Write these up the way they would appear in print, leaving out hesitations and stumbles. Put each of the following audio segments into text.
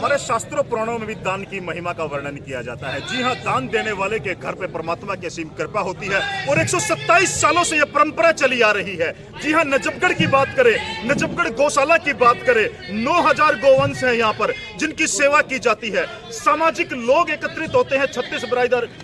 हमारे शास्त्रों पुराणों में भी दान की महिमा का वर्णन किया जाता है। जी हाँ, दान देने वाले के घर पे परमात्मा की असीम कृपा होती है और 127 सालों से यह परंपरा चली आ रही है। जी हाँ, नजफगढ़ की बात करें, नजफगढ़ गौशाला की बात करें, 9000 गोवंश हैं यहाँ पर जिनकी सेवा की जाती है। सामाजिक लोग एकत्रित होते हैं, 36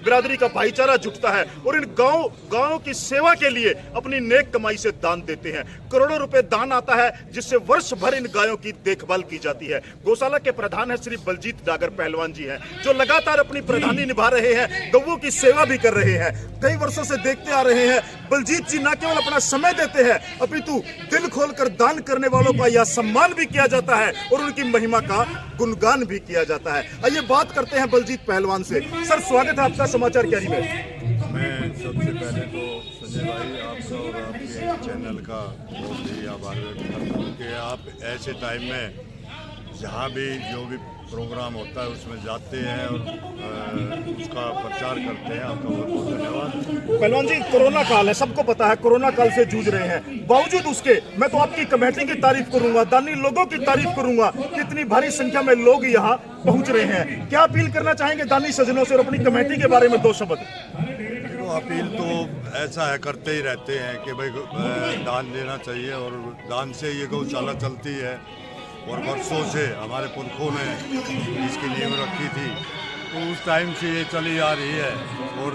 बिरादरी का भाईचारा जुटता है और इन गाँव की सेवा के लिए अपनी नेक कमाई से दान देते हैं। करोड़ों रुपए दान आता है जिससे वर्ष भर इन गायों की देखभाल की जाती है। गौशाला के प्रधान है श्री बलजीत डागर पहलवान जी हैं, जो लगातार अपनी प्रधानी निभा रहे हैं, गौओं की सेवा भी कर रहे हैं। कई वर्षों से देखते आ रहे हैं बलजीत जी न केवल अपना समय देते हैं अपितु दिल खोलकर दान करने वालों का यह सम्मान भी किया जाता है और उनकी महिमा का गुणगान भी किया जाता है। आइए बात करते हैं बलजीत पहलवान से। सर, स्वागत है आपका समाचार क्यारी में। मैं सबसे पहले तो संजय भाई आपका और आपके चैनल का बहुत ही आभार व्यक्त करता हूँ कि आप ऐसे टाइम में जहाँ भी जो भी प्रोग्राम होता है उसमें जाते हैं और उसका प्रचार करते हैं। आपका बहुत बहुत धन्यवाद। पहलवान जी, कोरोना काल है, सबको पता है, कोरोना काल से जूझ रहे हैं। बावजूद उसके मैं तो आपकी कमेटी की तारीफ करूंगा, दानी लोगों की तारीफ करूंगा कि इतनी भारी संख्या में लोग यहाँ पहुँच रहे हैं। क्या अपील करना चाहेंगे दानी सज्जनों से और अपनी कमेटी के बारे में दो शब्द? अपील तो ऐसा है, करते ही रहते हैं कि भाई दान देना चाहिए और दान से ये गौशाला चलती है और वर्षों से हमारे पुरखों ने इसकी नींव रखी थी, तो उस टाइम से ये चली आ रही है और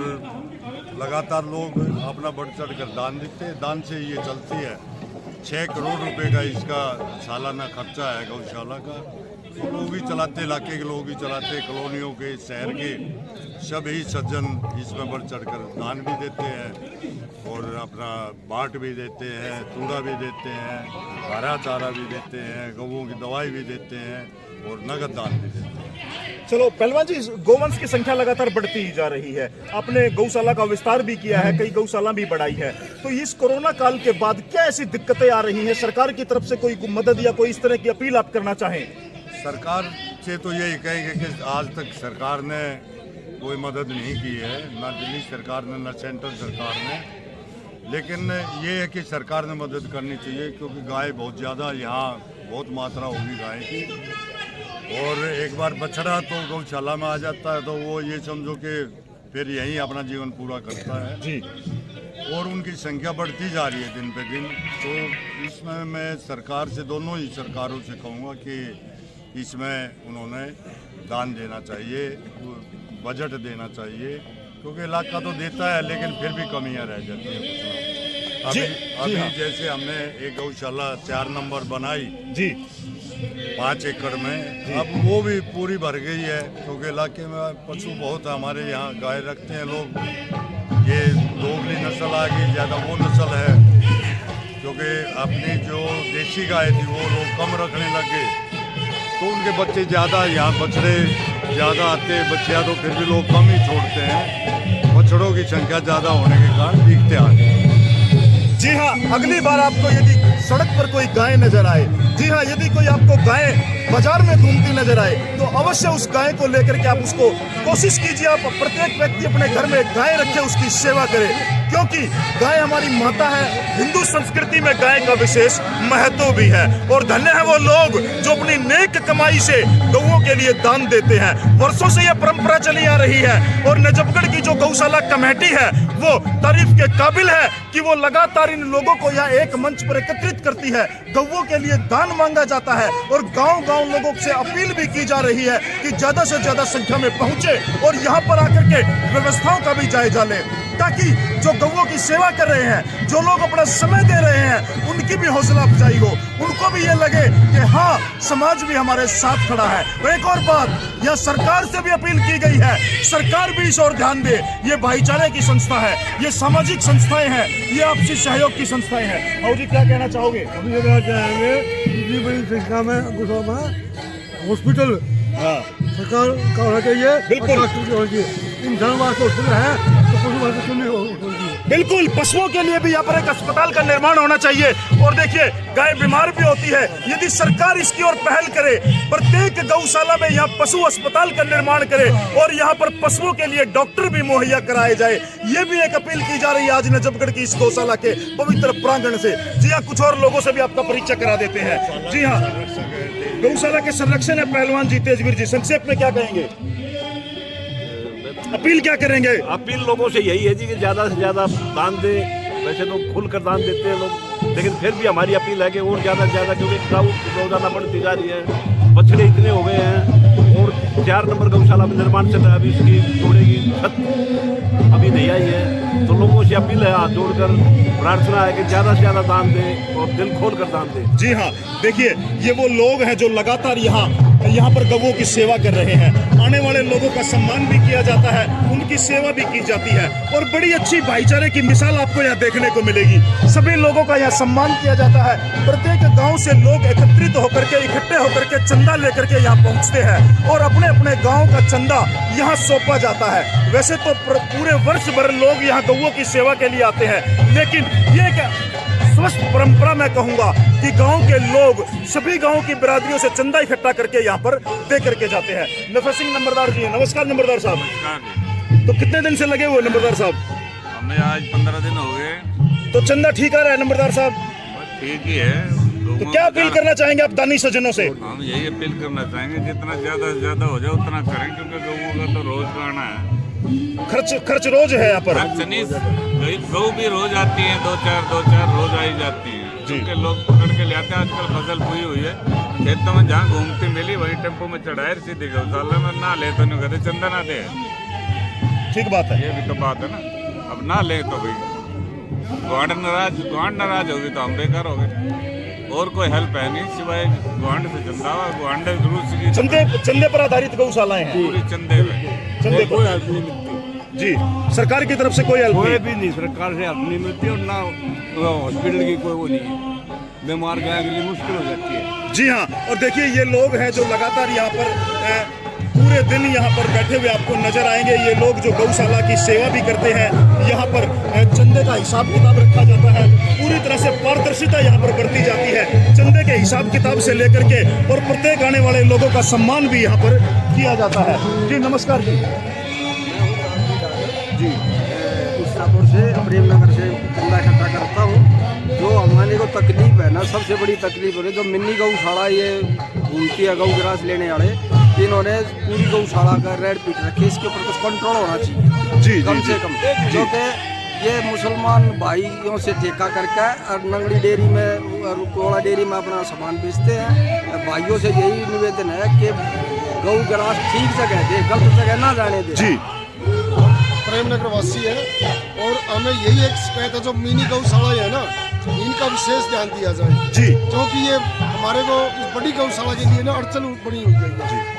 लगातार लोग अपना बढ़ चढ़ कर दान देते हैं। दान से ये चलती है। 6 करोड़ रुपए का इसका सालाना खर्चा है गौशाला का। लोग ही चलाते, इलाके के लोग ही चलाते, कॉलोनियों के, शहर के सभी सज्जन इसमें बढ़ चढ़ कर दान भी देते हैं और अपना बाँट भी देते हैं, चूड़ा भी देते हैं, हरा चारा भी देते हैं, गौओं की दवाई भी देते हैं और नगद दान भी देते हैं। चलो पहलवान जी, गोवंश की संख्या लगातार बढ़ती ही जा रही है। आपने गौशाला का विस्तार भी किया है, कई गौशाला भी बढ़ाई है, तो इस कोरोना काल के बाद क्या ऐसी दिक्कतें आ रही हैं? सरकार की तरफ से कोई मदद या कोई इस तरह की अपील आप करना चाहें? सरकार से तो यही कहेंगे कि आज तक सरकार ने कोई मदद नहीं की है, ना दिल्ली सरकार ने, ना सेंट्रल सरकार ने। लेकिन ये है कि सरकार ने मदद करनी चाहिए क्योंकि गाय बहुत ज़्यादा, यहाँ बहुत मात्रा होगी गाय की, और एक बार बछड़ा तो गौशाला में आ जाता है तो वो ये समझो कि फिर यहीं अपना जीवन पूरा करता है जी, और उनकी संख्या बढ़ती जा रही है दिन पे दिन। तो इसमें मैं सरकार से, दोनों ही सरकारों से कहूँगा कि इसमें उन्होंने दान देना चाहिए, बजट देना चाहिए, क्योंकि इलाका तो देता है लेकिन फिर भी कमियां रह जाती हैं कुछ ना। अभी जैसे हमने एक गौशाला 4 नंबर बनाई जी 5 एकड़ में, अब वो भी पूरी भर गई है क्योंकि इलाके में पशु बहुत है। हमारे यहाँ गाय रखते हैं लोग, ये दोगली नस्ल आ गई, ज़्यादा वो नस्ल है, क्योंकि अपनी जो देसी गाय थी वो लोग कम रखने लग गए तो उनके बच्चे ज़्यादा, यहाँ बछड़े ज़्यादा आते हैं, बच्चियाँ तो फिर भी लोग कम ही छोड़ते हैं। बछड़ों की संख्या ज़्यादा होने के कारण दिखते हैं। जी हाँ, अगली बार आपको यदि सड़क पर कोई गाय नजर आए, जी हाँ, यदि कोई आपको गाय बाजार में घूमती नजर आए तो अवश्य उस गाय को लेकर के आप उसको कोशिश कीजिए, आप प्रत्येक व्यक्ति अपने घर में गाय रखे, उसकी सेवा करे, क्योंकि गाय हमारी माता है। हिंदू संस्कृति में गाय का विशेष महत्व भी है और धन्य है वो लोग जो अपनी नेक कमाई से गौओं के लिए दान देते हैं। वर्षों से यह परंपरा चली आ रही है और नजफगढ़ की जो गौशाला कमेटी है वो तारीफ के काबिल है कि वो लगातार इन लोगों को यहाँ एक मंच पर एकत्रित करती है, गौओं के लिए दान मांगा जाता है और गांव-गांव लोगों से अपील भी की जा रही है कि ज्यादा से ज्यादा संख्या में पहुंचे और यहाँ पर आकर के व्यवस्थाओं का भी जायजा लें, ताकि जो गौओं की सेवा कर रहे हैं, जो लोग अपना समय दे रहे हैं, उनकी भी हौसला अफजाई हो, उनको भी ये लगे कि हाँ, समाज भी हमारे साथ खड़ा है। और एक और बात, यह सरकार से भी अपील की गई है, सरकार भी इस ओर ध्यान दे। ये भाईचारे की संस्था है, ये सामाजिक संस्थाएं हैं, ये आपसी सहयोग की संस्थाएं हैं। और जी क्या कहना चाहोगे? हम ये कहना चाहेंगे, इतनी बड़ी संख्या में हॉस्पिटल सरकार का होना चाहिए, बिल्कुल इंसान वास्ते हॉस्पिटल है तो पशु वास्ते क्यों नहीं होगी? बिल्कुल, पशुओं के लिए भी यहाँ पर एक अस्पताल का निर्माण होना चाहिए। और देखिए, गाय बीमार भी होती है, यदि सरकार इसकी ओर पहल करे, प्रत्येक गौशाला में यहाँ पशु अस्पताल का निर्माण करे और यहाँ पर पशुओं के लिए डॉक्टर भी मुहैया कराए जाए, ये भी एक अपील की जा रही है आज नजफगढ़ की इस गौशाला के पवित्र प्रांगण से। जी हाँ, कुछ और लोगों से भी आपका परिचय करा देते हैं। जी हाँ, गौशाला के संरक्षण है पहलवान जी तेजवीर जी, संक्षेप में क्या कहेंगे, अपील क्या करेंगे? अपील लोगों से यही है जी कि ज़्यादा से ज़्यादा दान दें। वैसे तो खुलकर दान देते हैं लोग, लेकिन फिर भी हमारी अपील है कि और ज़्यादा से ज़्यादा, क्योंकि गाँव रोजाना बढ़ती जा रही है, बछड़े इतने हो गए हैं और 4 नंबर गौशाला में निर्माण चल रहा है, अभी उसकी जोड़ेगी छत अभी नहीं आई है। तो लोगों से अपील है, हाथ जोड़कर प्रार्थना है कि ज़्यादा से ज़्यादा दान दें और दिल खोल कर दान दें। जी हाँ, देखिए ये वो लोग हैं जो लगातार यहाँ पर गौओं की सेवा कर रहे हैं। आने वाले लोगों का सम्मान भी किया जाता है, उनकी सेवा भी की जाती है और बड़ी अच्छी भाईचारे की मिसाल आपको यहाँ देखने को मिलेगी। सभी लोगों का यहाँ सम्मान किया जाता है। प्रत्येक गांव से लोग एकत्रित होकर के, इकट्ठे होकर के चंदा लेकर के यहाँ पहुँचते हैं और अपने अपने गाँव का चंदा यहाँ सौंपा जाता है। वैसे तो पूरे वर्ष भर लोग यहाँ गौओं की सेवा के लिए आते हैं, लेकिन ये क्या स्वस्थ परंपरा मैं कहूंगा कि गांव के लोग सभी गांव की बिरादरियों से चंदा इकट्ठा करके यहाँ पर दे करके जाते हैं। नफर सिंह नंबरदार जी, नमस्कार नंबरदार साहब। तो कितने दिन से लगे हुए नंबरदार साहब? हमें आज 15 दिन हो गए। तो चंदा ठीक आ रहा है नंबरदार साहब? ठीक ही है। तो क्या अपील करना चाहेंगे आप दानी सज्जनों से? हम यही अपील करना चाहेंगे जितना ज्यादा से ज्यादा हो जाए उतना करें, क्योंकि गऊ का तो रोज गाना है। खर्च रोज है यहाँ पर। गऊ भी रोज आती है, 2-4 रोज आई जाती है, क्योंकि लोग पकड़ के ले आते हैं। आजकल फसल बोई हुई है, खेतों में जहाँ घूमती मिली वही टेम्पो में चढ़ाए सीधे गौशाला में ना ले तो नहीं कहते चंदा ना दे। ठीक बात है, ये भी तो बात है ना। अब ना ले तो भाई गुआंढ नाराज होगी तो हम बेकार हो गए। और कोई हेल्प है नहीं सिवाय गुआंढ से चंदा। गुआंढ जरूर चंदे पर आधारित गौशालाएं हैं, पूरी चंदे में कोई हेल्प नहीं मिलती जी। सरकार की तरफ से कोई हेल्प भी नहीं, सरकार से हेल्प नहीं मिलती और ना हॉस्पिटल की कोई वो नहीं है। बीमार गया के लिए मुश्किल हो जाती है। जी हाँ, और देखिए ये लोग हैं जो लगातार यहाँ पर पूरे दिन यहाँ पर बैठे हुए आपको नजर आएंगे। ये लोग जो गौशाला की सेवा भी करते हैं, यहाँ पर चंदे का हिसाब किताब रखा जाता है, पूरी तरह से पारदर्शिता यहाँ पर बरती जाती है। चंदे के हिसाब किताब से लेकर के और प्रत्येक आने वाले लोगों का सम्मान भी यहाँ पर किया जाता है। जी नमस्कार जी। जी इस्लापुर से, प्रेमनगर से चंदा इकट्ठा करता हूँ। जो हमारे को तकलीफ है ना, सबसे बड़ी तकलीफ हो रही है, जो मिनी गौशाला ये घूमती है गौ ग्रास लेने वाले, इन्होंने पूरी गौशाला का रेड पीट रखी है। इसके ऊपर कुछ कंट्रोल होना चाहिए जी कम से कम, क्योंकि ये मुसलमान भाइयों से ठेका करके और नंगड़ी डेयरी में और कोड़ा डेयरी में अपना सामान बेचते हैं। भाइयों से यही निवेदन है कि गौ ग्रास ठीक जगह दे, गलत जगह ना जाने दे। जी प्रेमनगर वासी है और हमें यही एक शिकायत है, जो मिनी गौशाला है ना, इनका विशेष ध्यान दिया जाए जी, क्योंकि ये हमारे को इस बड़ी गौशाला के लिए ना अड़चन बड़ी हो जाएगी।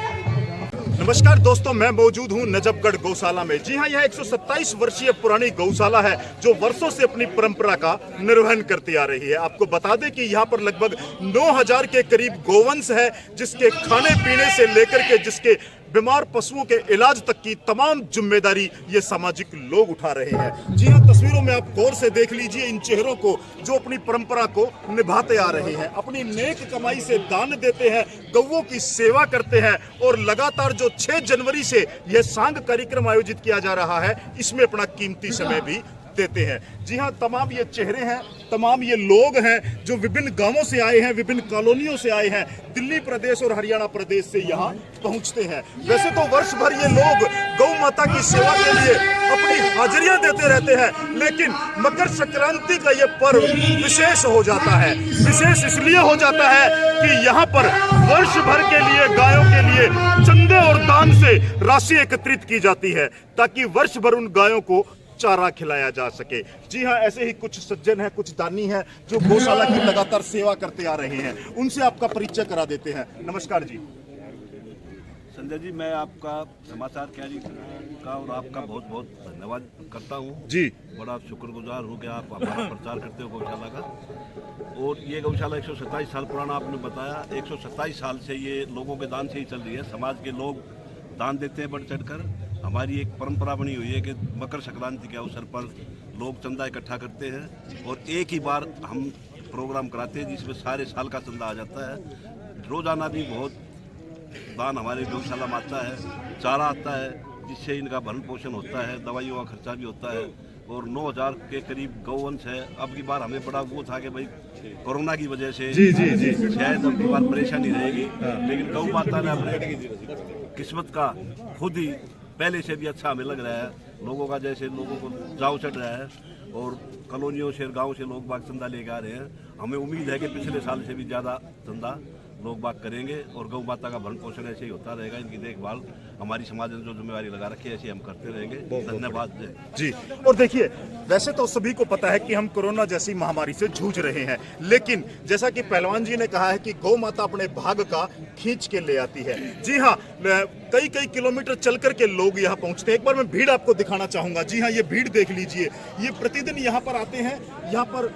नमस्कार दोस्तों, मैं मौजूद हूं नजफगढ़ गौशाला में। जी हां, यह 127 वर्षीय पुरानी गौशाला है जो वर्षों से अपनी परंपरा का निर्वहन करती आ रही है। आपको बता दें कि यहाँ पर लगभग 9000 के करीब गोवंश है, जिसके खाने पीने से लेकर के जिसके बीमार पशुओं के इलाज तक की तमाम जिम्मेदारी ये सामाजिक लोग उठा रहे हैं। जी हाँ, तस्वीरों में आप गौर से देख लीजिए इन चेहरों को जो अपनी परंपरा को निभाते आ रहे हैं, अपनी नेक कमाई से दान देते हैं, गौओं की सेवा करते हैं और लगातार जो 6 जनवरी से यह सांग कार्यक्रम आयोजित किया जा रहा है, इसमें अपना कीमती समय भी देते हैं। जी हाँ, तमाम ये चेहरे हैं, तमाम ये लोग हैं जो विभिन्न गांवों से आए हैं, विभिन्न कॉलोनियों से आए हैं, दिल्ली प्रदेश और हरियाणा प्रदेश से यहाँ पहुँचते हैं। वैसे तो वर्ष भर ये लोग गौ माता की सेवा के लिए अपनी हाजिरियां देते रहते हैं, लेकिन मकर संक्रांति का ये पर्व विशेष हो जाता है। विशेष इसलिए हो जाता है कि यहाँ पर वर्ष भर के लिए गायों के लिए चंदे और दान से राशि एकत्रित की जाती है, ताकि वर्ष भर उन गायों को चारा खिलाया जा सके। जी हाँ, ऐसे ही कुछ सज्जन हैं, कुछ दानी हैं जो गौशाला की लगातार सेवा करते आ रहे हैं। उनसे आपका परिचय करा देते हैं। नमस्कार जी। संजय जी, मैं आपका समाचार कैरी का और आपका बहुत बहुत धन्यवाद करता हूँ जी। बड़ा शुक्रगुजार हूँ कि आप हमारा प्रचार करते हो गौशाला का। और ये गौशाला 127 साल पुराना आपने बताया, 127 साल से ये लोगों के दान से ही चल रही है। समाज के लोग दान देते हैं बढ़ चढ़ कर। हमारी एक परंपरा बनी हुई है कि मकर संक्रांति के अवसर पर लोग चंदा इकट्ठा करते हैं और एक ही बार हम प्रोग्राम कराते हैं जिसमें सारे साल का चंदा आ जाता है। रोजाना भी बहुत दान हमारे गौशाला में आता है, चारा आता है जिससे इनका भरण पोषण होता है, दवाइयों का खर्चा भी होता है। और 9,000 के करीब गौवंश है। अब की बार हमें बड़ा वो था कि भाई कोरोना की वजह से जी जी जी शायद अब की बार परेशानी रहेगी, लेकिन गौ माता ने अपने किस्मत का खुद ही पहले से भी अच्छा हमें लग रहा है। लोगों का जैसे लोगों को जाव चढ़ रहा है और कॉलोनियों से गांव से लोग बाग चंदा लेकर आ रहे हैं। हमें उम्मीद है कि पिछले साल से भी ज़्यादा चंदा लोग बाग करेंगे और गौ माता का भरण पोषण ऐसे ही होता रहेगा। इनकी देखभाल हमारी समाज ने जो जिम्मेवारी लगा रखी है ऐसे हम करते रहेंगे। धन्यवाद जी। और देखिए, वैसे तो सभी को पता है कि हम कोरोना जैसी महामारी से जूझ रहे हैं, लेकिन जैसा कि पहलवान जी ने कहा है कि गौ माता अपने भाग का खींच के ले आती है। जी हाँ, कई कई किलोमीटर चल करके लोग यहाँ पहुँचते हैं। एक बार मैं भीड़ आपको दिखाना चाहूँगा। जी हाँ, ये भीड़ देख लीजिए। ये प्रतिदिन यहाँ पर आते हैं। यहाँ पर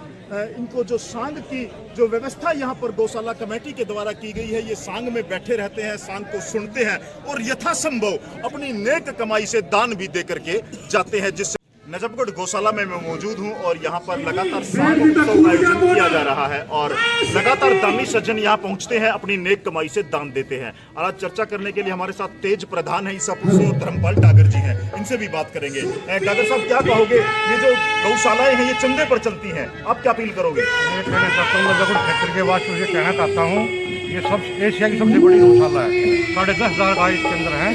इनको जो सांग की जो व्यवस्था यहाँ पर गौशाला कमेटी के द्वारा की गई है, ये सांग में बैठे रहते हैं, सांग को सुनते हैं और यथासंभव अपनी नेक कमाई से दान भी दे करके जाते हैं। जिससे नजफगढ़ गौशाला में मैं मौजूद हूं और यहाँ पर लगातार सांग उत्सव का आयोजन किया जा रहा है और लगातार दानी सज्जन यहाँ पहुँचते हैं, अपनी नेक कमाई से दान देते हैं। और आज चर्चा करने के लिए हमारे साथ तेज प्रधान है ईसा पुरुषो धर्मपाल डागर जी हैं, इनसे भी बात करेंगे। डागर साहब, क्या कहोगे, ये जो गौशालाएं हैं ये चंदे पर चलती हैं, आप क्या अपील करोगे? मैं कहना चाहता हूँ, नजफगढ़ क्षेत्र के वासियों से कहना चाहता हूँ, ये सब एशिया की सबसे बड़ी गौशाला है। 10,500 गाय इसके अंदर है।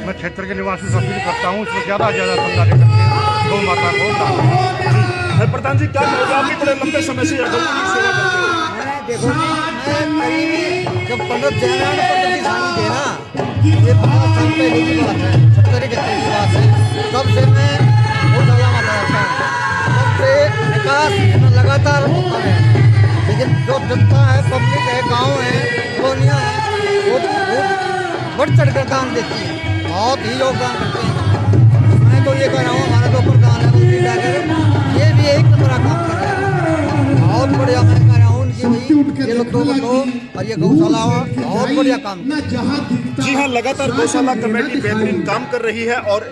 मैं क्षेत्र के निवासियों से अपील करता हूँ इसमें ज़्यादा से ज़्यादा चंदा लेकर के गौ माता को दान दें। जी प्रधान जी, क्या कहोगे, आप भी बड़े लंबे समय से गौ की सेवा करते हो? मैं देखो जी, मैं करीब जब पंडित जयनारायण पंडित जी सानी थे ना, ये 50 साल पहले की बात है, 70-71 की बात है, तब से मैं गौशाला में रहता हूँ। तब से विकास में लगातार होता है, लेकिन जो जनता है, पब्लिक है, गाँव है, कॉलोनियाँ हैं, वो बढ़ चढ़ कर दान देती है, बहुत ही योगदान करते हैं। मैं तो ये कह रहा हूँ, हमारा जो प्रधान है मुंशी डागर, ये भी एक नंबर काम कर रहे हैं, बहुत बढ़िया। मैं कह रहा हूँ ये लोग तो और ये गौशाला बहुत बढ़िया काम। जी हाँ, लगातार गौशाला कमेटी बेहतरीन काम कर रही है और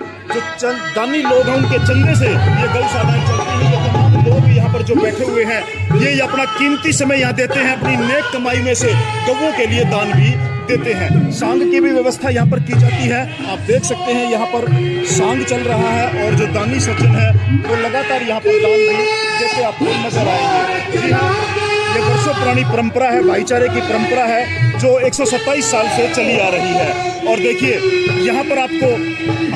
जो दानी लोग हैं उनके चंदे से ये गौशालाएं चलती हैं। ये तमाम लोग यहाँ पर जो बैठे हुए हैं ये अपना कीमती समय यहाँ देते हैं, अपनी नेक कमाई में से गौओं के लिए दान भी देते हैं। सांग की भी व्यवस्था यहाँ पर की जाती है। आप देख सकते हैं यहाँ पर सांग चल रहा है और जो दानी सज्जन है वो लगातार यहाँ पर दान भी देते आपको नजर आएंगे। जी हाँ, ये वर्षों पुरानी परंपरा है, भाईचारे की परंपरा है जो 127 साल से चली आ रही है। और देखिए, यहाँ पर आपको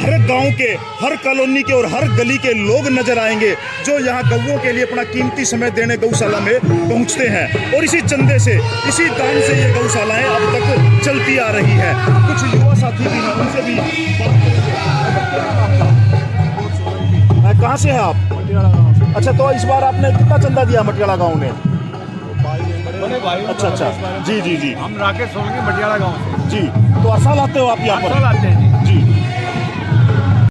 हर गांव के, हर कॉलोनी के और हर गली के लोग नजर आएंगे जो यहाँ गौओं के लिए अपना कीमती समय देने गौशाला में पहुँचते हैं और इसी चंदे से, इसी दान से ये गौशालाएं अब तक चलती आ रही है। कुछ युवा साथी भी हैं, उनसे भी बात करेंगे। कहाँ से हैं आप? मटियाला गाँव। अच्छा, तो इस बार आपने कितना चंदा दिया मटियाला गाँव ने? अच्छा अच्छा, जी जी जी। हम राकेश सोलंकी मटियाला गाँव से। जी, तो हर साल आते हो आप यहाँ पर? आते हैं जी।